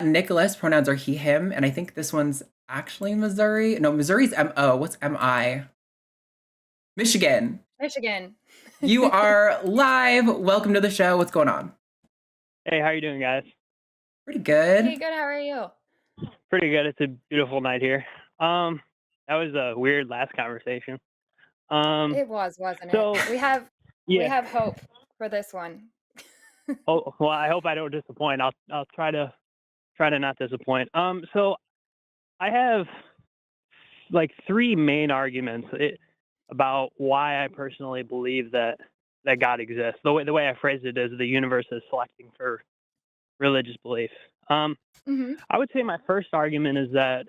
Nicholas, pronouns are he, him, and I think this one's actually Missouri. No, Missouri's M-O. What's M-I? Michigan. Michigan. You are live. Welcome to the show. What's going on? Hey, how you doing, guys? Pretty good. Hey, good. How are you? Pretty good. It's a beautiful night here. That was a weird last conversation. It was, wasn't so it? We have hope for this one. Oh, well, I hope I don't disappoint. I'll try to not disappoint. So I have like three main arguments about why I personally believe that God exists. The way I phrased it is the universe is selecting for religious belief. Mm-hmm. I would say my first argument is that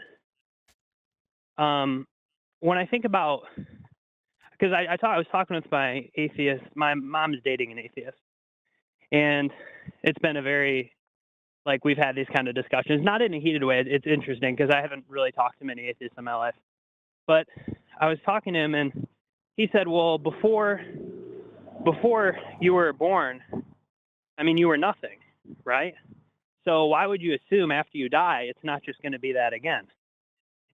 when I think about, because I was talking with my atheist, my mom's dating an atheist, and it's been a very, like, we've had these kind of discussions, not in a heated way. It's interesting because I haven't really talked to many atheists in my life, but I was talking to him and he said, well, before you were born, I mean, you were nothing, right? So why would you assume after you die, it's not just going to be that again?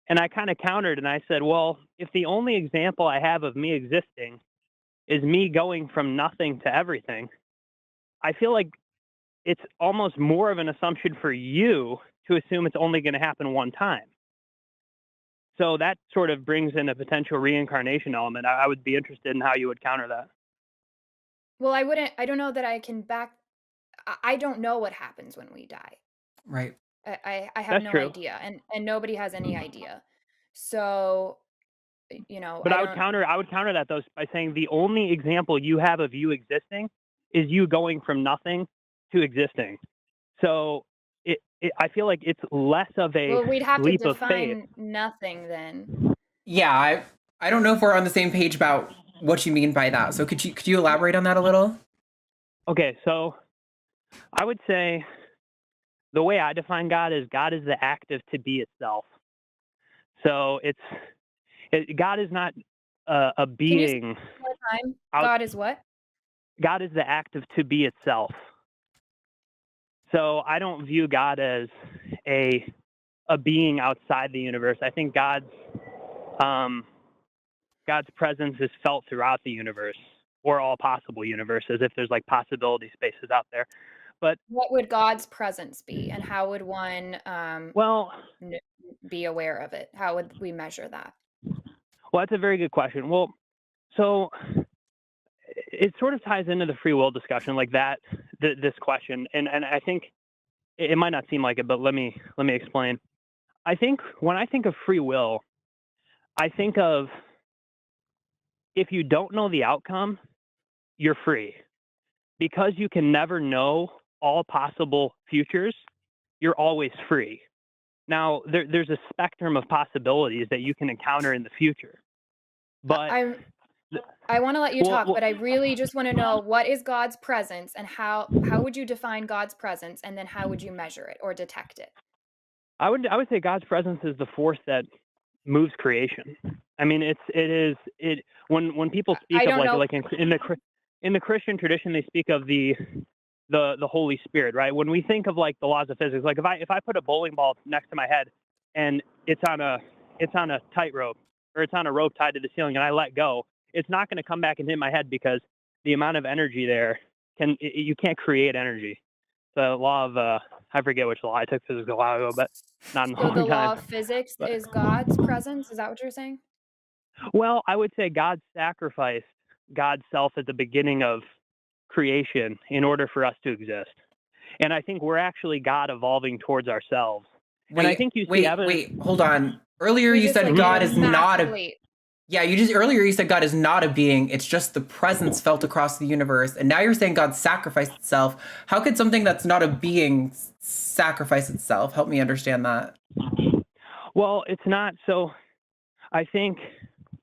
And I kind of countered and I said, well, if the only example I have of me existing is me going from nothing to everything, I feel like it's almost more of an assumption for you to assume it's only going to happen one time. So that sort of brings in a potential reincarnation element. I would be interested in how you would counter that. Well, I don't know that I can I don't know what happens when we die. Right. I have That's no true. idea, and nobody has any idea. So, But I would counter that though by saying the only example you have of you existing is you going from nothing to existing. So I feel like it's less of a we'd have to leap of faith. define nothing then. Yeah, I don't know if we're on the same page about what you mean by that. So could you elaborate on that a little? Okay, so I would say the way I define God is the active to be itself. So God is not a being. Can you say one more time? God is what? God is the active to be itself. So I don't view God as a being outside the universe. I think God's presence is felt throughout the universe, or all possible universes, if there's like possibility spaces out there. But what would God's presence be, and how would one be aware of it? How would we measure that? Well, that's a very good question. Well, so it sort of ties into the free will discussion, like that, this question, and I think it might not seem like it, but let me explain. I think when I think of free will, I think of, if you don't know the outcome, you're free. Because you can never know all possible futures, you're always free. Now, there's a spectrum of possibilities that you can encounter in the future. But I want to let you talk, but I really just want to know, what is God's presence, and how would you define God's presence, and then how would you measure it or detect it? I would say God's presence is the force that moves creation. I mean, when people speak of like in the Christian tradition, they speak of the Holy Spirit, right? When we think of like the laws of physics, like if I put a bowling ball next to my head and it's on a tightrope, or it's on a rope tied to the ceiling, and I let go, it's not going to come back and hit my head, because the amount of energy there you can't create energy. The law of I forget which law. I took physics a while ago, but not in a long time. So the law of physics is God's presence? Is that what you're saying? Well, I would say God sacrificed God's self at the beginning of creation in order for us to exist. And I think we're actually God evolving towards ourselves. And I think you see evidence. Wait, hold on. Earlier you said God is not a... Yeah, earlier you said God is not a being. It's just the presence felt across the universe. And now you're saying God sacrificed itself. How could something that's not a being sacrifice itself? Help me understand that. Well, it's not. So I think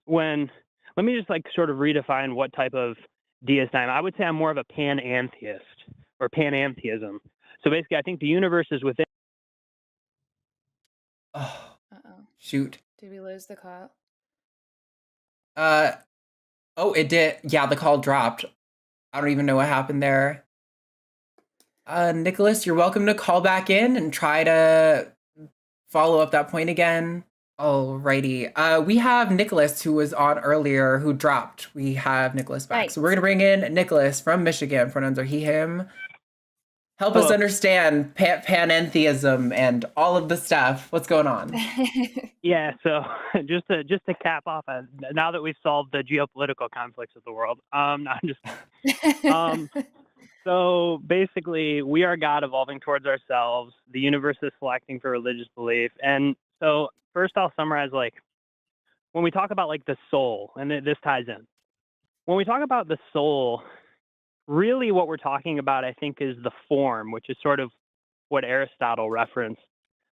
let me just like sort of redefine what type of deist I am. I would say I'm more of a panentheist, or panentheism. So basically, I think the universe is within. Oh, shoot. Did we lose the call? Oh, it did. Yeah, the call dropped. I don't even know what happened there. Nicholas, you're welcome to call back in and try to follow up that point again. Alrighty. We have Nicholas, who was on earlier, who dropped. We have Nicholas back. Right. So we're going to bring in Nicholas from Michigan. Pronouns are he, him. Help us Hello. understand panentheism and all of the stuff. What's going on? Yeah, so just to cap off, now that we've solved the geopolitical conflicts of the world, no, I'm just so basically, we are God evolving towards ourselves. The universe is selecting for religious belief. And so first I'll summarize, like, when we talk about, like, the soul, and this ties in. When we talk about the soul, really what we're talking about, I think, is the form, which is sort of what Aristotle referenced.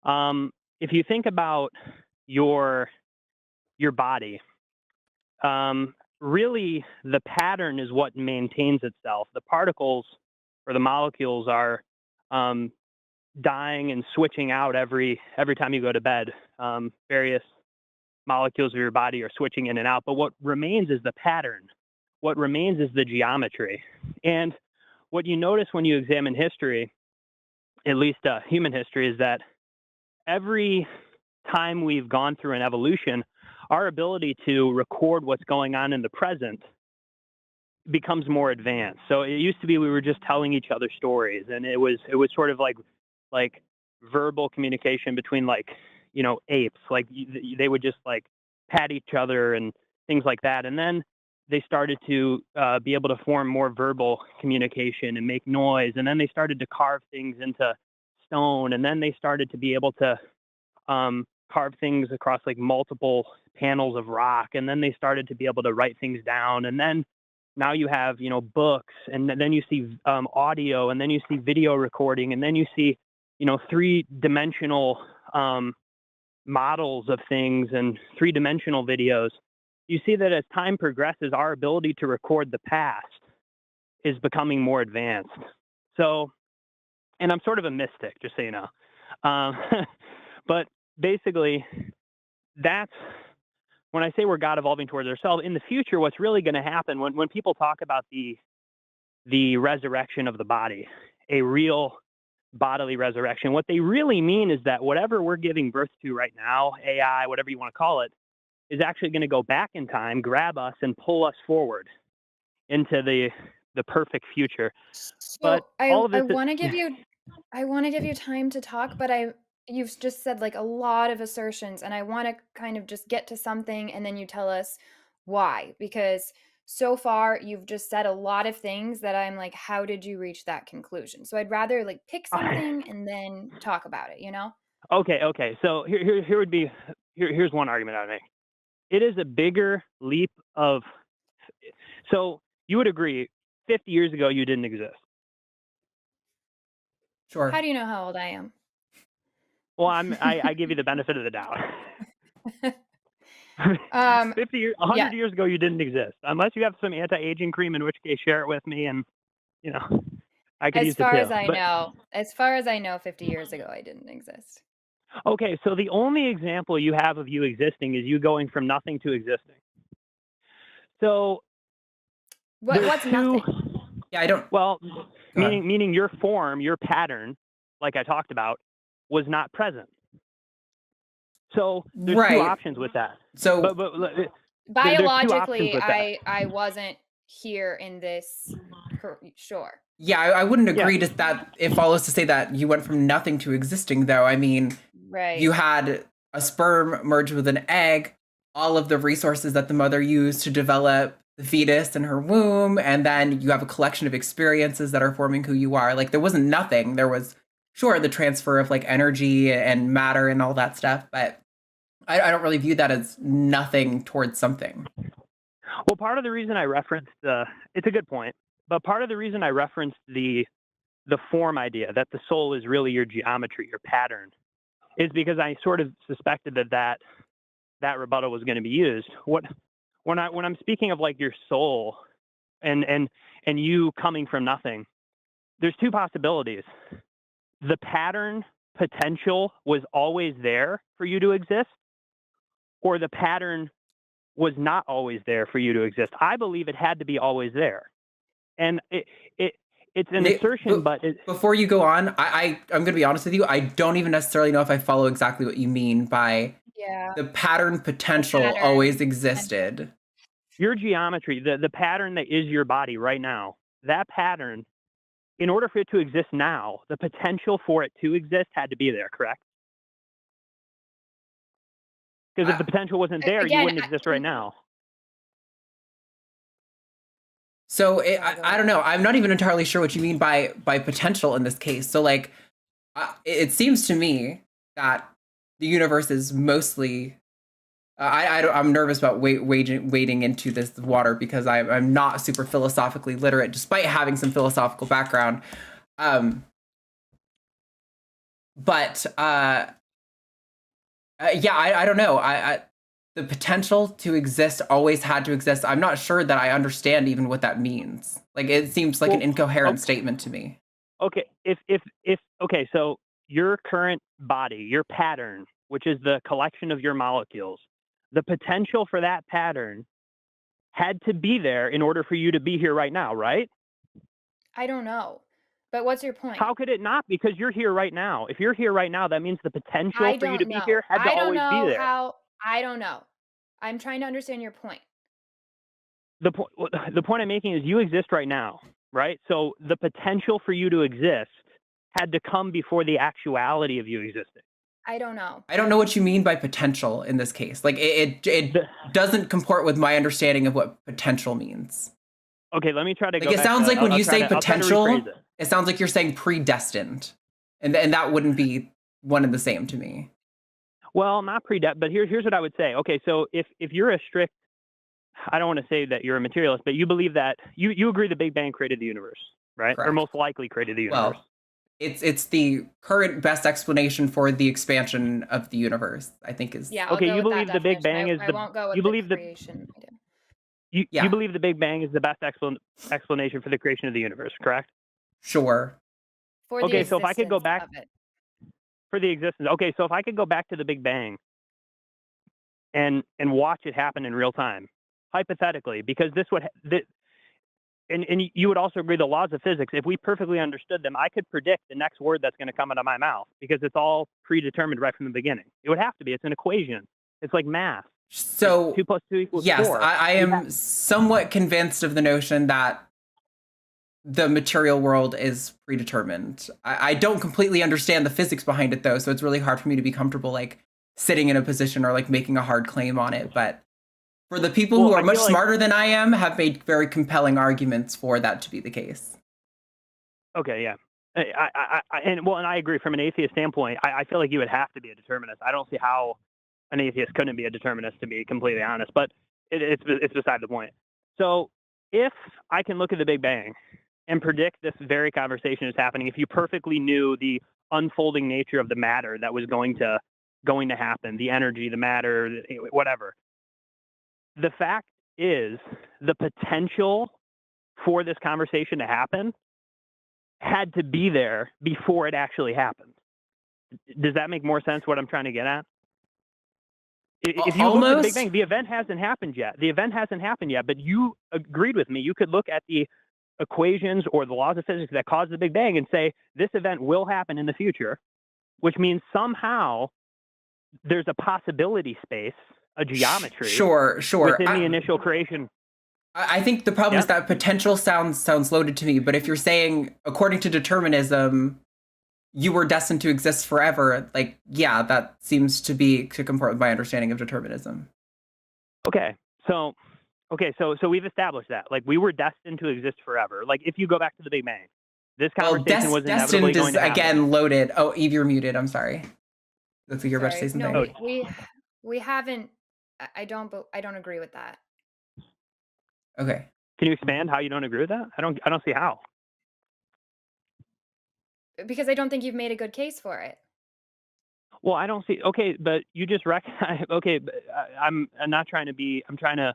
If you think about your body, really the pattern is what maintains itself. The particles or the molecules are dying and switching out every time you go to bed. Various molecules of your body are switching in and out, but what remains is the pattern. What remains is the geometry. And what you notice when you examine history, at least human history, is that every time we've gone through an evolution, our ability to record what's going on in the present becomes more advanced. So it used to be we were just telling each other stories, and it was sort of like verbal communication between, like, you know, apes. Like they would just like pat each other and things like that. And then they started to be able to form more verbal communication and make noise. And then they started to carve things into stone. And then they started to be able to carve things across like multiple panels of rock. And then they started to be able to write things down. And then now you have, you know, books, and then you see audio, and then you see video recording, and then you see, you know, three-dimensional models of things and three-dimensional videos. You see that as time progresses, our ability to record the past is becoming more advanced. So, and I'm sort of a mystic, just so you know. But basically, that's when I say we're God evolving towards ourselves. In the future, what's really going to happen when people talk about the resurrection of the body, a real bodily resurrection, what they really mean is that whatever we're giving birth to right now, AI, whatever you want to call it, is actually going to go back in time, grab us, and pull us forward into the perfect future. So But I all of this, want to give you time to talk, but you've just said like a lot of assertions, and I want to kind of just get to something, and then you tell us why, because so far you've just said a lot of things that I'm like, how did you reach that conclusion? So I'd rather like pick something and then talk about it, you know? Okay. So here's one argument I make. It is a bigger leap of. So you would agree, 50 years ago you didn't exist. Sure. How do you know how old I am? Well, I give you the benefit of the doubt. 50 years, 100 yeah. years ago, you didn't exist, unless you have some anti-aging cream, in which case share it with me, and you know, I could use it too. As far as I know, 50 years ago, I didn't exist. Okay, so the only example you have of you existing is you going from nothing to existing. So what's nothing? Yeah, I don't. Well, meaning your form, your pattern, like I talked about, was not present. So there's two options with that. So but biologically, I wasn't here in this. Sure. Yeah, I wouldn't agree to that. It follows to say that you went from nothing to existing, though. I mean, right. You had a sperm merge with an egg, all of the resources that the mother used to develop the fetus in her womb, and then you have a collection of experiences that are forming who you are. Like, there wasn't nothing. There was, sure, the transfer of like energy and matter and all that stuff, but I don't really view that as nothing towards something. Well, part of the reason I referenced it's a good point, but part of the reason I referenced the form idea, that the soul is really your geometry, your pattern, is because I sort of suspected that rebuttal was going to be used. When I'm speaking of like your soul and you coming from nothing, there's two possibilities. The pattern potential was always there for you to exist, or the pattern was not always there for you to exist. I believe it had to be always there. And it's an assertion, but before you go on, I'm going to be honest with you. I don't even necessarily know if I follow exactly what you mean by the pattern potential always existed. Your geometry, the pattern that is your body right now, that pattern, in order for it to exist now, the potential for it to exist had to be there, correct? Because if the potential wasn't there, you wouldn't exist right now. So I don't know. I'm not even entirely sure what you mean by potential in this case. So like, it seems to me that the universe is mostly. I'm nervous about wading into this water because I'm not super philosophically literate, despite having some philosophical background. But yeah, I don't know. The potential to exist always had to exist. I'm not sure that I understand even what that means. Like, it seems like an incoherent statement to me. Okay, okay, so your current body, your pattern, which is the collection of your molecules, the potential for that pattern had to be there in order for you to be here right now, right? I don't know. But what's your point? How could it not? Because you're here right now. If you're here right now, that means the potential for you to be here had to always be there. I don't know. I'm trying to understand your point. The point I'm making is you exist right now, right? So the potential for you to exist had to come before the actuality of you existing. I don't know. I don't know what you mean by potential in this case. Like, it doesn't comport with my understanding of what potential means. Okay, let me try to go back. It sounds like when you say potential, it sounds like you're saying predestined. And that wouldn't be one and the same to me. Well, not predestined, but here's what I would say. Okay, so if you're a strict, I don't want to say that you're a materialist, but you believe that you agree the Big Bang created the universe, right? Correct. Or most likely created the universe. Well, it's the current best explanation for the expansion of the universe, I think is. Yeah. Okay, you believe the Big Bang is I won't go with you believe the creation idea. You believe the Big Bang is the best explanation for the creation of the universe, correct? Sure. Okay, so if I could go back for the existence. Okay, so if I could go back to the Big Bang and watch it happen in real time, hypothetically, because and you would also agree the laws of physics, if we perfectly understood them, I could predict the next word that's going to come out of my mouth because it's all predetermined right from the beginning. It would have to be. It's an equation. It's like math. So like 2 + 2 = yes, 4. I am somewhat convinced of the notion that the material world is predetermined. I don't completely understand the physics behind it though, so it's really hard for me to be comfortable like sitting in a position or like making a hard claim on it. But for the people who are much smarter than I am, have made very compelling arguments for that to be the case. Okay, yeah. And I agree from an atheist standpoint. I feel like you would have to be a determinist. I don't see how an atheist couldn't be a determinist, to be completely honest. But it's beside the point. So if I can look at the Big Bang and predict this very conversation is happening, if you perfectly knew the unfolding nature of the matter that was going to happen, the energy, the matter, whatever. The fact is, the potential for this conversation to happen had to be there before it actually happened. Does that make more sense what I'm trying to get at? If you look at the Big Bang, the event hasn't happened yet. But you agreed with me. You could look at the equations or the laws of physics that caused the Big Bang and say, this event will happen in the future, which means somehow there's a possibility space, a geometry. Sure. Within the initial creation. I think the problem is that potential sounds loaded to me. But if you're saying, according to determinism, you were destined to exist forever, like, yeah, that seems to comport with my understanding of determinism. Okay, so we've established that, like, we were destined to exist forever. Like, if you go back to the Big Bang, this conversation was inevitably going to happen. Again loaded. Oh, Eve, you're muted. I'm sorry. Looks like you're about to say something. No, we haven't. I don't agree with that. Okay. Can you expand how you don't agree with that? I don't see how. Because I don't think you've made a good case for it. Well, I don't see. Okay, but you just recognize. Okay, but I'm not trying to be. I'm trying to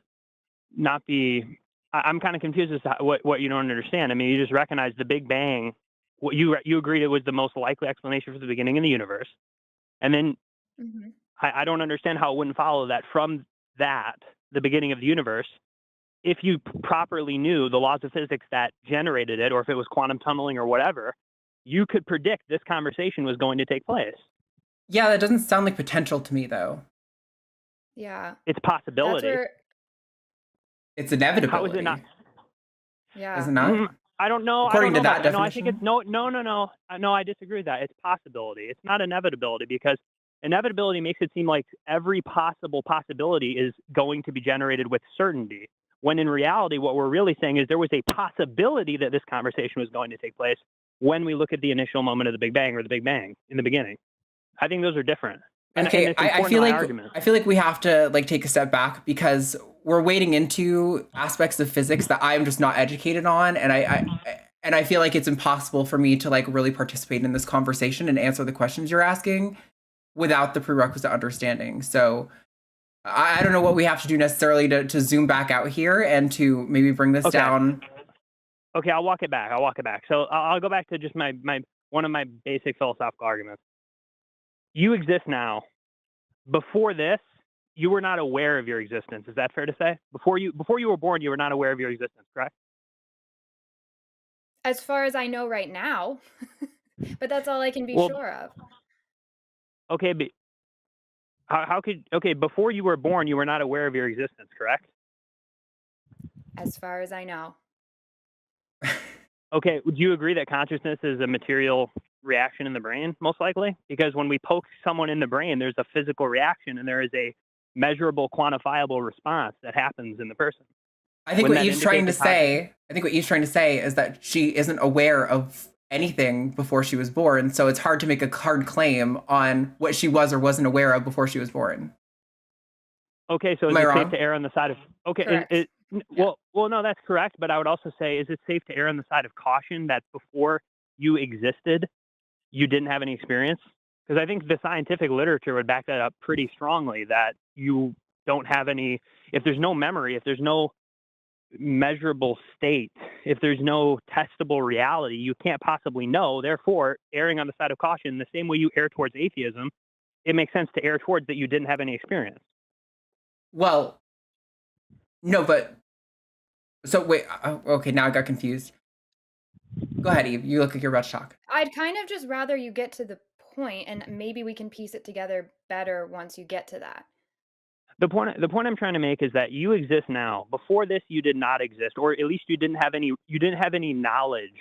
not be. I'm kind of confused as to what you don't understand. I mean, you just recognize the Big Bang. What you agreed it was the most likely explanation for the beginning of the universe, and then I don't understand how it wouldn't follow that from that the beginning of the universe if you properly knew the laws of physics that generated it, or if it was quantum tunneling or whatever, you could predict this conversation was going to take place. Yeah, that doesn't sound like potential to me, though. Yeah. It's possibility. It's inevitability. How is it not? Yeah. Is it not? I don't know. According to that definition. No, I think it's no. No, I disagree with that. It's possibility. It's not inevitability, because inevitability makes it seem like every possible possibility is going to be generated with certainty. When in reality, what we're really saying is there was a possibility that this conversation was going to take place when we look at the initial moment of the Big Bang, or the Big Bang in the beginning. I think those are different. Okay, I feel like we have to like take a step back, because we're wading into aspects of physics that I'm just not educated on, and I feel like it's impossible for me to like really participate in this conversation and answer the questions you're asking without the prerequisite understanding. So I don't know what we have to do necessarily to zoom back out here and to maybe bring this down. Okay, I'll walk it back. So I'll go back to just my one of my basic philosophical arguments. You exist now. Before this, you were not aware of your existence. Is that fair to say? Before you were born, you were not aware of your existence, correct? As far as I know right now, but that's all I can be sure of. Okay, but how could, before you were born, you were not aware of your existence, correct? As far as I know. Okay, would you agree that consciousness is a material reaction in the brain, most likely? Because when we poke someone in the brain, there's a physical reaction and there is a measurable, quantifiable response that happens in the person. I think what Eve's trying to say is that she isn't aware of anything before she was born, so it's hard to make a hard claim on what she was or wasn't aware of before she was born. Okay, so is it safe to err on the side of Well, no, that's correct. But I would also say, is it safe to err on the side of caution that before you existed, you didn't have any experience? Because I think the scientific literature would back that up pretty strongly, that you don't have any, if there's no memory, if there's no measurable state, if there's no testable reality, you can't possibly know. Therefore, erring on the side of caution, the same way you err towards atheism, it makes sense to err towards that you didn't have any experience. Well, no, but so wait, okay, now I got confused. Go ahead, Eve. You look like you're about to talk. I'd kind of just rather you get to the point, and maybe we can piece it together better once you get to that. The point I'm trying to make is that you exist now. Before this, you did not exist, or at least you didn't have any knowledge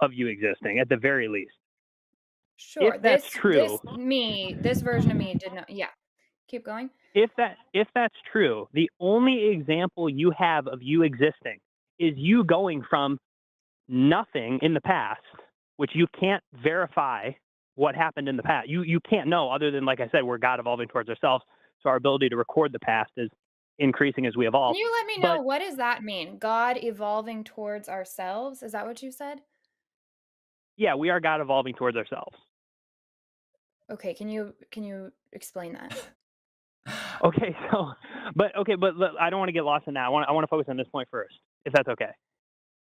of you existing, at the very least. Sure, if that's true, this version of me did not. Yeah, keep going. If that's true, the only example you have of you existing is you going from nothing in the past, which you can't verify what happened in the past. You can't know, other than, like I said, we're God evolving towards ourselves. So our ability to record the past is increasing as we evolve. Can you let me know, what does that mean? God evolving towards ourselves? Is that what you said? Yeah, we are God evolving towards ourselves. Okay, can you explain that? Okay, but I don't want to get lost in that. I want to focus on this point first, if that's okay.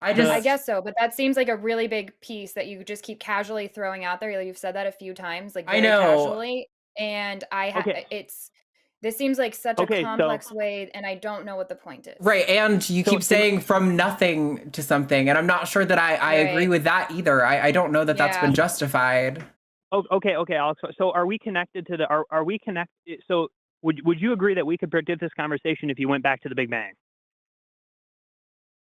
I guess so, but that seems like a really big piece that you just keep casually throwing out there. You've said that a few times, like very casually, and this seems like such a complex way, and I don't know what the point is. Right, and you keep saying from nothing to something, and I'm not sure that I agree with that either. I don't know that that's been justified. Okay, Alex. So are we connected to are we connected? So would you agree that we could predict this conversation if you went back to the Big Bang?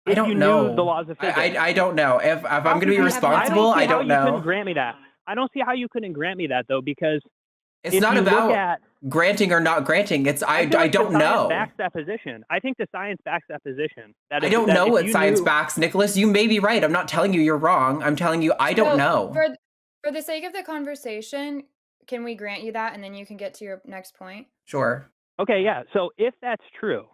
I don't know the laws of physics. I don't know. If I'm going to be responsible, I don't know. You couldn't grant me that. I don't see how you couldn't grant me that, though, because it's not about granting or not granting. It's I don't know. Backs that position. I think the science backs that position. I don't know what science backs, Nicholas. You may be right. I'm not telling you you're wrong. I'm telling you I don't know. For the sake of the conversation, can we grant you that, and then you can get to your next point? Sure. Okay, yeah. So if that's true,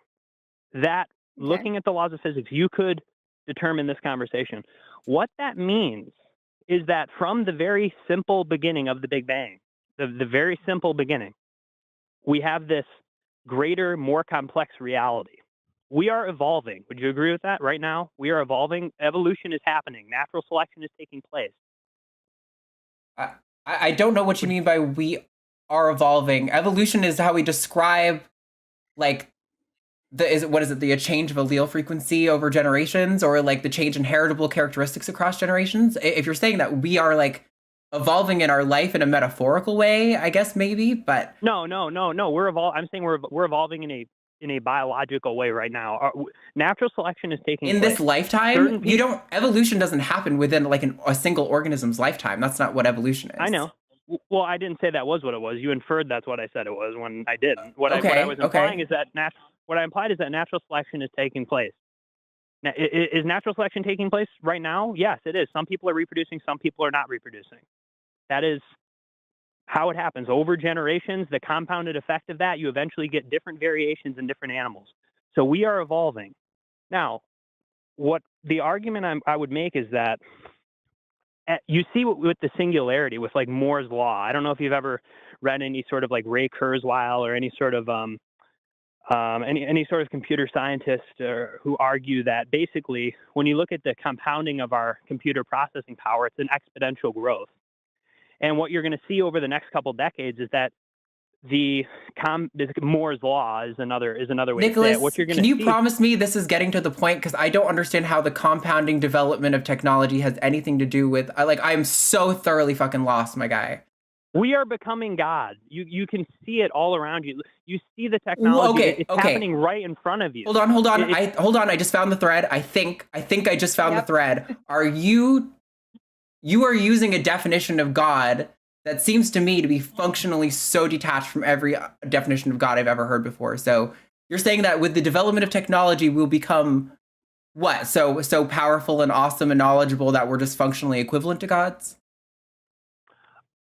that looking at the laws of physics, you could determine this conversation. What that means is that from the very simple beginning of the Big Bang, the very simple beginning, we have this greater, more complex reality. We are evolving. Would you agree with that? Right now, we are evolving. Evolution is happening. Natural selection is taking place. I don't know what you mean by we are evolving. Evolution is how we describe, like, the change of allele frequency over generations, or like the change in heritable characteristics across generations? If you're saying that we are like evolving in our life in a metaphorical way, I guess maybe, but no. I'm saying we're evolving in a biological way right now. Natural selection is taking in place. this lifetime, evolution doesn't happen within like a single organism's lifetime. That's not what evolution is. I know. Well, I didn't say that was what it was. You inferred that's what I said it was when I didn't. What I was implying is that what I implied is that natural selection is taking place. Now, is natural selection taking place right now? Yes, it is. Some people are reproducing, some people are not reproducing. That is how it happens. Over generations, the compounded effect of that, you eventually get different variations in different animals. So we are evolving. Now, what the argument I would make is that you see with the singularity, with like Moore's law. I don't know if you've ever read any sort of like Ray Kurzweil or any sort of any sort of computer scientist who argue that basically when you look at the compounding of our computer processing power, it's an exponential growth. And what you're going to see over the next couple decades is that Moore's law is another way Nicholas, to say it. What you're going can you promise me this is getting to the point? Because I don't understand how the compounding development of technology has anything to do with. I'm so thoroughly fucking lost, my guy. We are becoming God. You can see it all around you. You see the technology. It's happening right in front of you. Hold on. Hold on. I just found the thread. I think I just found the thread. Are you are using a definition of God that seems to me to be functionally so detached from every definition of God I've ever heard before. So you're saying that with the development of technology, we'll become what? So powerful and awesome and knowledgeable that we're just functionally equivalent to gods?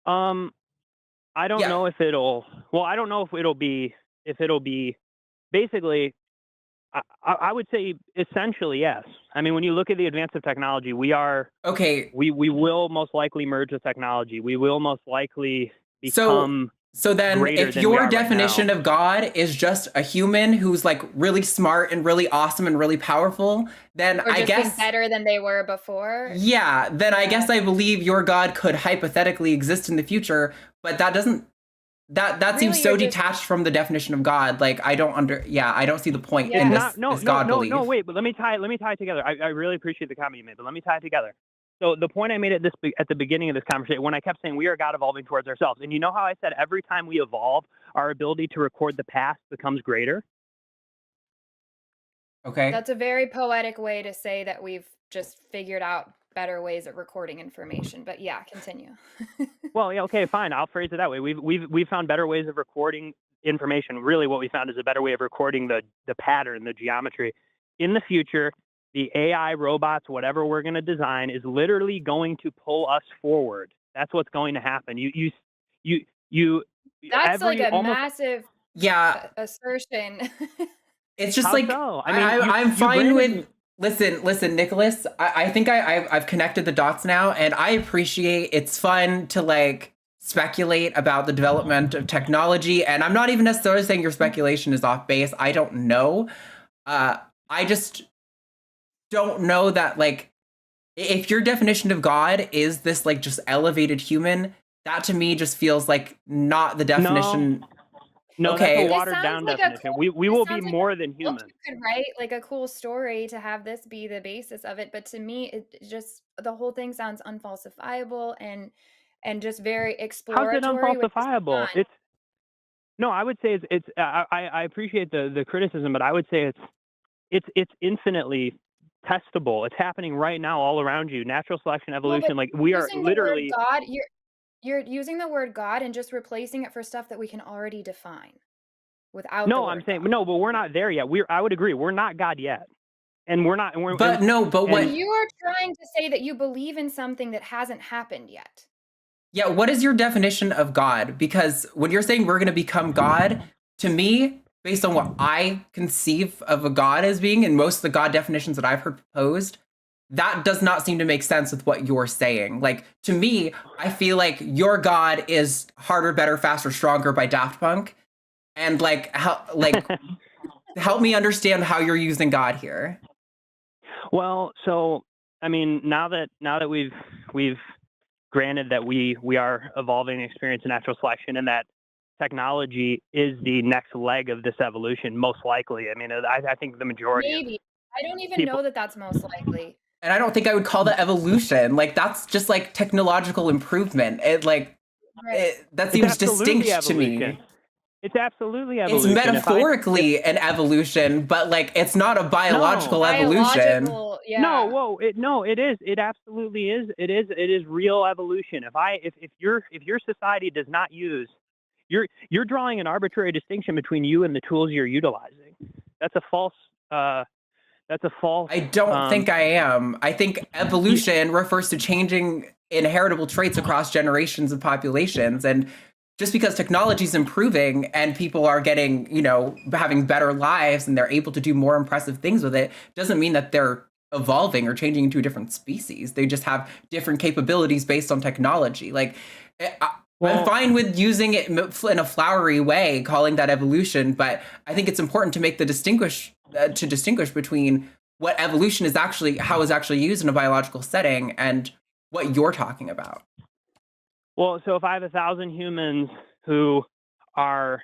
I don't know if it'll. Well, I don't know if it'll be. Basically, I would say essentially yes. I mean, when you look at the advance of technology, we are okay. We will most likely merge with technology. We will most likely become. So then, if your definition of God is just a human who's like really smart and really awesome and really powerful, then I guess better than they were before. Yeah, then I guess I believe your God could hypothetically exist in the future, but that doesn't. That really seems so detached from the definition of God. Like I don't see the point in this God belief. No, wait, but let me tie it together. I really appreciate the comment you made, but let me tie it together. So the point I made at the beginning of this conversation, when I kept saying we are God evolving towards ourselves, and you know how I said every time we evolve, our ability to record the past becomes greater? Okay. That's a very poetic way to say that we've just figured out better ways of recording information, but yeah, continue. Well, yeah, okay, fine. I'll phrase it that way. We've found better ways of recording information. Really, what we found is a better way of recording the pattern, the geometry. In the future, the AI, robots, whatever we're going to design is literally going to pull us forward. That's what's going to happen. That's like a massive assertion. It's just like so? I mean, I'm fine with. Listen, Nicholas. I think I've connected the dots now, and I appreciate. It's fun to like speculate about the development of technology, and I'm not even necessarily saying your speculation is off base. I don't know. I just don't know that like if your definition of God is this like just elevated human, that to me just feels like not the definition. No, okay. That's a watered down definition. We will be more than human. You could write like a cool story to have this be the basis of it, but to me, it just the whole thing sounds unfalsifiable and just very exploratory. How's it unfalsifiable? I would say it's. I appreciate the criticism, but I would say it's infinitely testable. It's happening right now all around you. Natural selection, evolution, like we are literally. God, you're using the word God and just replacing it for stuff that we can already define without. No, I'm saying no, but we're not there yet. I would agree, we're not God yet, and we're not. But what you are trying to say that you believe in something that hasn't happened yet. Yeah, what is your definition of God? Because when you're saying we're going to become God, to me, based on what I conceive of a God as being, and most of the God definitions that I've heard proposed, that does not seem to make sense with what you're saying. Like, to me, I feel like your God is Harder, Better, Faster, Stronger by Daft Punk. And help me understand how you're using God here. Well, so, I mean, now that we've granted that we are evolving and experiencing natural selection, and that technology is the next leg of this evolution, most likely. I mean, I think the majority Maybe. I don't even people- know that that's most likely. And I don't think I would call that evolution. Like, that's just like technological improvement. That It's seems absolutely distinct to me. evolution. It's absolutely It's evolution. metaphorically an evolution, but like it's not a biological evolution. Biological, yeah. No, whoa, it is. It absolutely is. It is real evolution. If your society does not use, you're drawing an arbitrary distinction between you and the tools you're utilizing. That's a false. I don't think I am. I think evolution refers to changing inheritable traits across generations of populations. And just because technology is improving and people are getting, having better lives and they're able to do more impressive things with it, doesn't mean that they're evolving or changing into a different species. They just have different capabilities based on technology. Like, I'm fine with using it in a flowery way, calling that evolution, but I think it's important to make the distinguish between what evolution is actually, how it's actually used in a biological setting, and what you're talking about. Well, so if I have 1,000 humans who are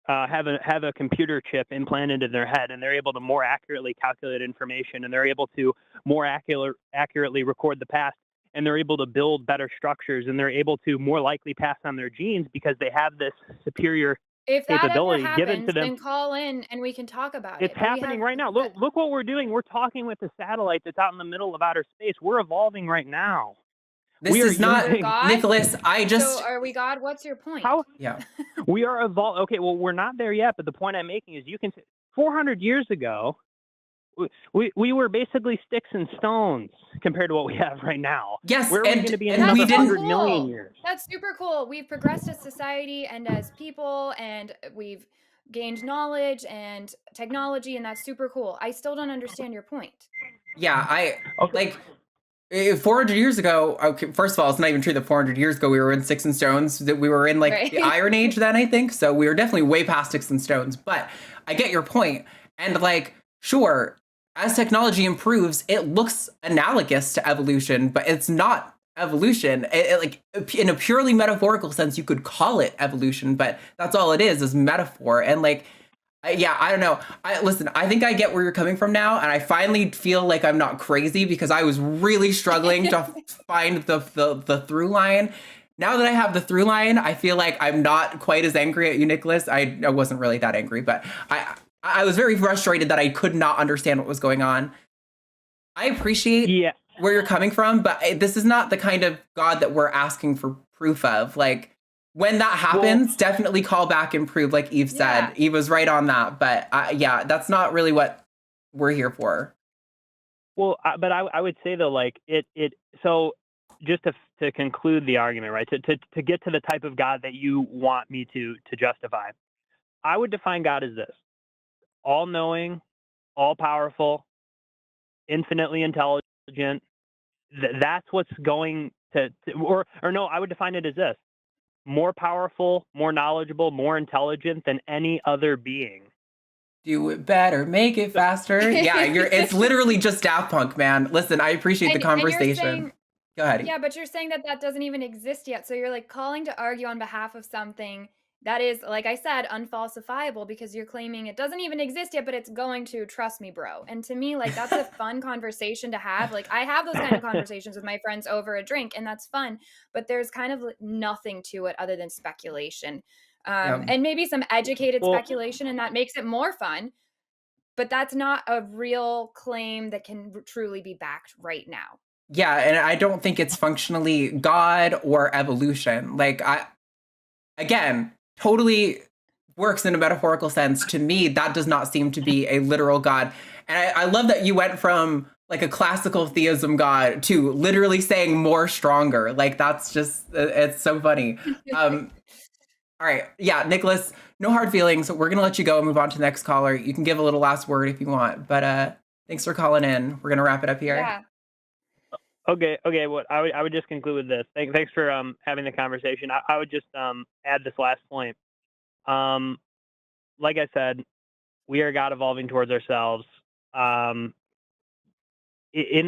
have a computer chip implanted in their head, and they're able to more accurately calculate information, and they're able to more accurately record the past, and they're able to build better structures, and they're able to more likely pass on their genes because they have this superior if that capability ever given happens, to them. then call in and we can talk about it. It's happening right now. Look what we're doing. We're talking with the satellite that's out in the middle of outer space. We're evolving right now. This is not God? Nicholas. So are we God? What's your point? How? Yeah. We are evolving. Okay, well, we're not there yet, but the point I'm making is 400 years ago, we were basically sticks and stones compared to what we have right now. Yes, where are we going to be in and another we didn't. 100 million years? That's super cool. We've progressed as society and as people, and we've gained knowledge and technology, and that's super cool. I still don't understand your point. Yeah, like 400 years ago. Okay, first of all, it's not even true that 400 years ago we were in sticks and stones. That we were in like the Iron Age then, I think. So we were definitely way past sticks and stones. But I get your point. And like, sure, as technology improves, it looks analogous to evolution, but it's not evolution. Like, in a purely metaphorical sense, you could call it evolution, but that's all it is metaphor. And like, yeah, I don't know. Listen, I think I get where you're coming from now, and I finally feel like I'm not crazy, because I was really struggling to find the through line. Now that I have the through line, I feel like I'm not quite as angry at you, Nicholas. I wasn't really that angry, but I was very frustrated that I could not understand what was going on. I appreciate where you're coming from, but this is not the kind of God that we're asking for proof of. Like, when that happens, definitely call back and prove, like Eve said. Eve was right on that. But yeah, that's not really what we're here for. Well, but I would say, though, like so just to conclude the argument, right, to get to the type of God that you want me to justify, I would define God as this: all-knowing, all-powerful, infinitely intelligent. That's what's going to or no, I would define it as this: more powerful, more knowledgeable, more intelligent than any other being. Do it better, make it faster. Yeah, it's literally just Daft Punk, man. Listen, I appreciate the conversation. Go ahead. Yeah, but you're saying that doesn't even exist yet. So you're like calling to argue on behalf of something that is, like I said, unfalsifiable, because you're claiming it doesn't even exist yet, but it's going to. Trust me, bro. And to me, like, that's a fun conversation to have. Like, I have those kind of conversations with my friends over a drink, and that's fun. But there's kind of nothing to it other than speculation, and maybe some educated speculation, and that makes it more fun. But that's not a real claim that can truly be backed right now. Yeah, and I don't think it's functionally God or evolution. Like, again, totally works in a metaphorical sense. To me, that does not seem to be a literal God. And I love that you went from like a classical theism God to literally saying more stronger. Like, that's just, it's so funny. All right. Yeah, Nicholas, no hard feelings. We're going to let you go and move on to the next caller. You can give a little last word if you want, but thanks for calling in. We're going to wrap it up here. Yeah. Okay. Well, I would just conclude with this. Thanks for having the conversation. I would just add this last point. Like I said, we are God evolving towards ourselves. In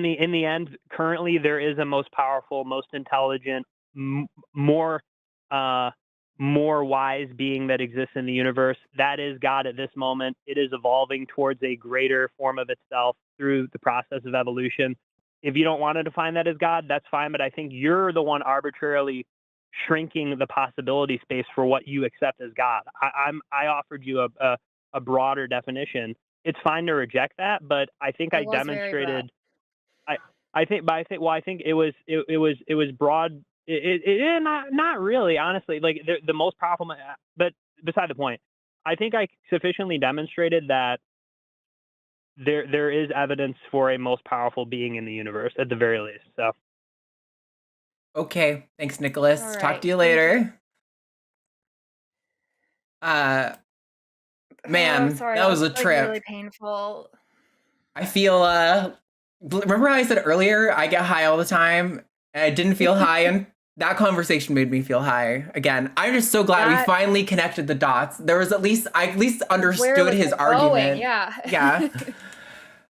the end, currently there is a most powerful, most intelligent, more more wise being that exists in the universe. That is God at this moment. It is evolving towards a greater form of itself through the process of evolution. If you don't want to define that as God, that's fine. But I think you're the one arbitrarily shrinking the possibility space for what you accept as God. I offered you a broader definition. It's fine to reject that, but I think I demonstrated. I think it was broad. Not really, honestly. Like the most powerful, but beside the point, I think I sufficiently demonstrated that there is evidence for a most powerful being in the universe at the very least. So. Okay, thanks, Nicholas. All right, Talk to you thank later. Oh, Man, sorry, that was a like trip. really painful. I feel, remember how I said earlier, I get high all the time, and I didn't feel high, and that conversation made me feel high. Again, I'm just so glad we finally connected the dots. There was I at least understood his argument. Yeah. Yeah.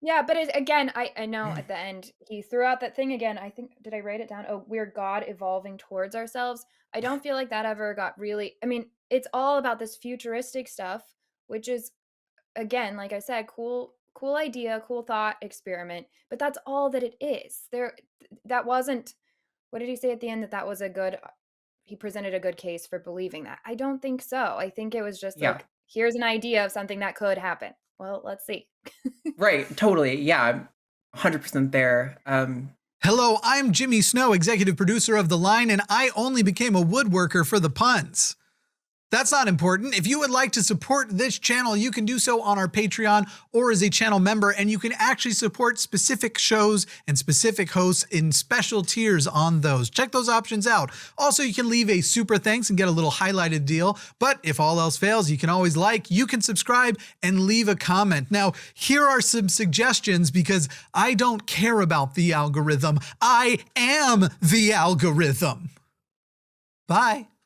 Yeah, but again, I know at the end, he threw out that thing again. I think, did I write it down? Oh, we're God evolving towards ourselves. I don't feel like that ever got really, I mean, it's all about this futuristic stuff, which is, again, like I said, cool idea, cool thought experiment, but that's all that it is. That wasn't, what did he say at the end? That was he presented a good case for believing that. I don't think so. I think it was just like, here's an idea of something that could happen. Well, let's see. Right, totally. Yeah, 100% there. Hello, I'm Jimmy Snow, executive producer of The Line, and I only became a woodworker for the puns. That's not important. If you would like to support this channel, you can do so on our Patreon or as a channel member, and you can actually support specific shows and specific hosts in special tiers on those. Check those options out. Also, you can leave a super thanks and get a little highlighted deal. But if all else fails, you can always you can subscribe and leave a comment. Now, here are some suggestions because I don't care about the algorithm. I am the algorithm. Bye.